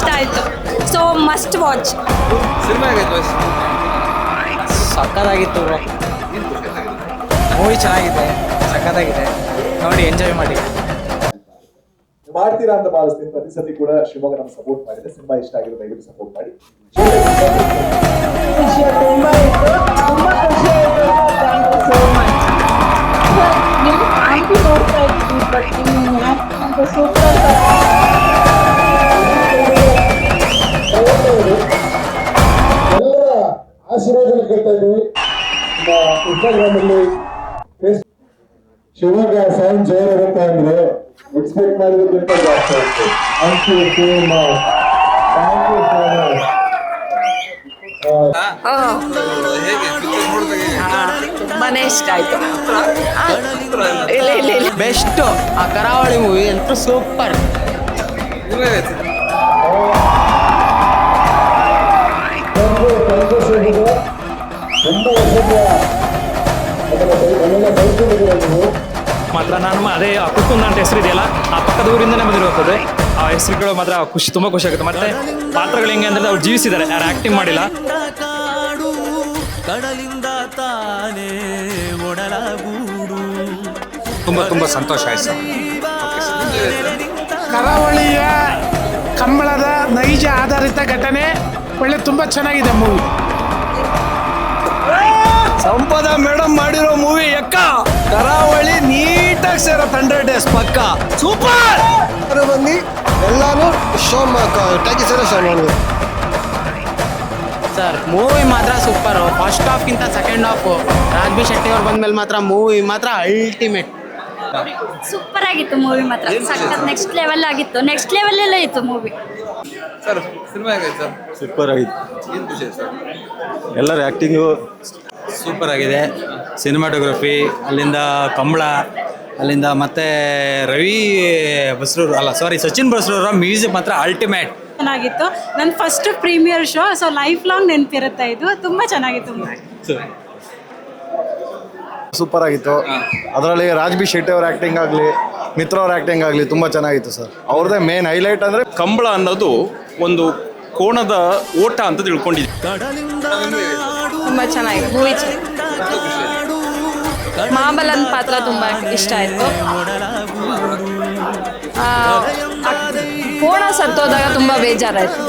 ಇಷ್ಟ ಆಯಿತು. So must watch. Cinema ಹೇಗಾಯ್ತು? ಸಕ್ಕತ್ತಾಗಿತ್ತು ಬ್ರೋ. ಮೂವಿ ಚೆನ್ನಾಗಿದೆ, ಸಕ್ಕತ್ತಾಗಿದೆ, ನೋಡಿ ಎಂಜಾಯ್ ಮಾಡಿ. ಮಾಡ್ತೀರಾ ಅಂತ ಭಾವಿಸ್ತೀನಿ. ಪ್ರತಿ ಸತಿ ಕೂಡ ಶಿವಮೊಗ್ಗ ನಮ್ಗೆ ಸಪೋರ್ಟ್ ಮಾಡಿದೆ. ಸಿನಿಮಾ ಇಷ್ಟ ಆಗಿದೆ, ದಯವಿಟ್ಟು ಸಪೋರ್ಟ್ ಮಾಡಿ. ಎಲ್ಲರ ಆಶೀರ್ವಾದ ಕೇಳ್ತಾ ಇದ್ದೀವಿ. ಇನ್ಸ್ಟಾಗ್ರಾಮ್ ಅಲ್ಲಿ ಶಿವಮೊಗ್ಗ ಸೌಂಡ್ ಜೋರಾಗುತ್ತೆ ಅಂದ್ರೆ ಎಕ್ಸ್ಪೆಕ್ಟ್ ಮಾಡಿರೋದಕ್ಕಿಂತ ಜಾಸ್ತಿ ಆಗುತ್ತೆ. Thank you so much. Thank you so much. ಹೇಗೆ ಪಿಕ್ಚರ್ ನೋಡಿದಾಗ ತುಂಬಾನೇ ಇಷ್ಟ ಆಯ್ತು. ಇಲ್ಲ ಇಲ್ಲ ಇಲ್ಲ, ಬೆಸ್ಟ್. ಆ ಕರಾವಳಿ ಮೂವಿ ಅಂತೂ ಸೂಪರ್. ನಿಮ್ಗೆ ಹೇಗಾಯ್ತು? ತುಂಬ ವರ್ಷದ ಅದೆಲ್ಲ ಬಯಸಿದ್ದೀರ ನೀವು. ಮಾತ್ರ ನಾನು ಅದೇ ಕುಕ್ಕುಂದ ಅಂತ ಹೆಸರು ಇದೆಯಲ್ಲ, ಆ ಪಕ್ಕದ ಊರಿಂದನೇ ಬಂದಿರುತ್ತದೆ. ಆ ಹೆಸರುಗಳು ಮಾತ್ರ ಖುಷಿ, ತುಂಬ ಖುಷಿ ಆಗುತ್ತೆ. ಮತ್ತೆ ಪಾತ್ರಗಳು ಹೆಂಗೆ ಅಂದರೆ ಅವ್ರು ಜೀವಿಸಿದ್ದಾರೆ, ಯಾರು ಆ್ಯಕ್ಟಿಂಗ್ ಮಾಡಿಲ್ಲ. ತುಂಬ ಸಂತೋಷ ಆಯ್ತು ಸರ್. ಕರಾವಳಿಯ ಕಂಬಳದ ನೈಜ ಆಧಾರಿತ ಘಟನೆ. ಒಳ್ಳೆ ತುಂಬ ಚೆನ್ನಾಗಿದೆ ಮೂವಿ. ಸಂಪದ ಮೇಡಮ್ ಮಾಡಿರೋ ಮೂವಿ ಎಕ್ಕ ಕರಾವಳಿ ನೀಟಾಗಿ ಸೇರೋ 100 days ಪಕ್ಕ ಸೂಪರ್. ಬಂದು ಎಲ್ಲಾನು ಶೋ ಟ್ಯಾಗಿ ಸೇರೋ ಶೋ ನೋಡಿ ಸರ್ ಮೂವಿ ಮಾತ್ರ ಸೂಪರ್. ಫಸ್ಟ್ ಹಾಫ್ಗಿಂತ ಸೆಕೆಂಡ್ ಹಾಫ್ ರಾಜ್ಬಿ ಶೆಟ್ಟಿ ಅವ್ರು ಬಂದ್ಮೇಲೆ ಮಾತ್ರ ಮೂವಿ ಮಾತ್ರ ಅಲ್ಟಿಮೇಟ್. ಸೂಪರ್ ಆಗಿತ್ತು ಮೂವಿ ಮಾತ್ರ. ಸಖತ್ ನೆಕ್ಸ್ಟ್ ಲೆವೆಲ್ ಆಗಿತ್ತು. ನೆಕ್ಸ್ಟ್ ಲೆವೆಲ್ ಎಲ್ಲ ಇತ್ತು ಮೂವಿ. ಸರ್ ಸಿನಿಮಾ ಹೇಗಾಯ್ತು ಸರ್? ಸೂಪರ್ ಆಗಿತ್ತು. ಏನು ಖುಷಿ ಆಯ್ತು ಸರ್? ಎಲ್ಲರ ಆ್ಯಕ್ಟಿಂಗು ಸೂಪರ್ ಆಗಿದೆ. ಸಿನಿಮಾಟೋಗ್ರಫಿ, ಅಲ್ಲಿಂದ ಕಂಬಳ, ಅಲ್ಲಿಂದ ಮತ್ತೆ ರವಿ ಬಸ್ರೂರು ಅಲ್ಲ ಸಾರಿ ಸಚಿನ್ ಬಸ್ರೂರ ಮ್ಯೂಸಿಕ್ ಮಾತ್ರ ಅಲ್ಟಿಮೇಟ್. ಚೆನ್ನಾಗಿತ್ತು. ನನ್ನ first premiere show, so life long ನೆನಪಿರುತ್ತೆ ಇದು. ತುಂಬ ಚೆನ್ನಾಗಿತ್ತು. ಸೂಪರ್ ಆಗಿತ್ತು. ಅದರಲ್ಲಿ ರಾಜ್ಬಿ ಶೆಟ್ಟಿ ಅವ್ರ ಆ್ಯಕ್ಟಿಂಗ್ ಆಗಲಿ, ಮಿತ್ರ ಅವ್ರ ಆ್ಯಕ್ಟಿಂಗ್ ಆಗಲಿ ತುಂಬ ಚೆನ್ನಾಗಿತ್ತು ಸರ್. ಅವ್ರದ್ದೇ ಮೇನ್ ಹೈಲೈಟ್ ಅಂದರೆ ಕಂಬಳ ಅನ್ನೋದು ಒಂದು ಕೋಣದ ಓಟ ಅಂತ ತಿಳ್ಕೊಂಡಿದ್ದೆ. ತುಂಬ ಚೆನ್ನಾಗಿತ್ತು ಮೂವಿ. ಮಹಾಬಲನ್ ಪಾತ್ರ ತುಂಬ ಇಷ್ಟ ಆಯಿತು. ಕೋಣ ಸತ್ತೋದಾಗ ತುಂಬ ಬೇಜಾರಾಯಿತು.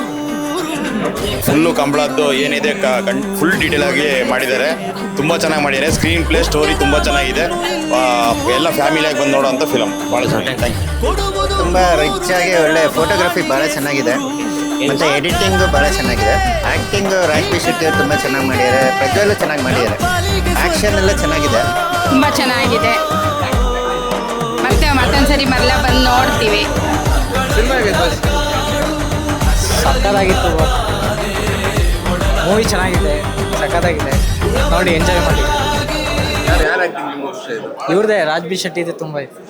ಫುಲ್ಲು ಕಂಬಳದ್ದು ಏನಿದೆ ಫುಲ್ ಡೀಟೇಲ್ ಆಗಿ ಮಾಡಿದ್ದಾರೆ. ತುಂಬ ಚೆನ್ನಾಗಿ ಮಾಡಿದ್ದಾರೆ. ಸ್ಕ್ರೀನ್ ಪ್ಲೇ, ಸ್ಟೋರಿ ತುಂಬ ಚೆನ್ನಾಗಿದೆ. ಎಲ್ಲ ಫ್ಯಾಮಿಲಿಯಾಗಿ ಬಂದು ನೋಡೋಂಥ ಫಿಲಮ್ ಭಾಳ ಚೆನ್ನಾಗಿದೆ. Thank you. ತುಂಬ ರಿಚ್ ಆಗಿ ಒಳ್ಳೆ ಫೋಟೋಗ್ರಫಿ ಭಾಳ ಚೆನ್ನಾಗಿದೆ. ಮತ್ತು ಎಡಿಟಿಂಗು ಭಾಳ ಚೆನ್ನಾಗಿದೆ. ಆ್ಯಕ್ಟಿಂಗು ರಾಜ್ಬಿ ಶೆಟ್ಟಿ ಅವರು ತುಂಬ ಚೆನ್ನಾಗಿ ಮಾಡಿದ್ದಾರೆ. ಪ್ರಜ್ವಲ್ ಚೆನ್ನಾಗಿ ಮಾಡಿದ್ದಾರೆ. ಆ್ಯಕ್ಷನ್ ಎಲ್ಲ ಚೆನ್ನಾಗಿದೆ. ತುಂಬ ಚೆನ್ನಾಗಿದೆ. ಮತ್ತೊಂದ್ಸರಿ ಮರಳ ಬಂದು ನೋಡ್ತೀವಿ. ಸಿನಿಮಾ ಹೇಗಾಯ್ತು? ಸಕ್ಕತ್ತಾಗಿತ್ತು ಬ್ರೋ. ಮೂವಿ ಚೆನ್ನಾಗಿದೆ, ಸಕ್ಕತ್ತಾಗಿದೆ, ನೋಡಿ ಎಂಜಾಯ್ ಮಾಡಿ. ಯಾರು ಆ್ಯಕ್ಟಿಂಗ್ ನಿಮ್ಗೆ ಖುಷಿ ಆಯಿತು? ಇವ್ರದೇ ರಾಜ್ಬಿ ಶೆಟ್ಟಿದೆ ತುಂಬ ಇತ್ತು.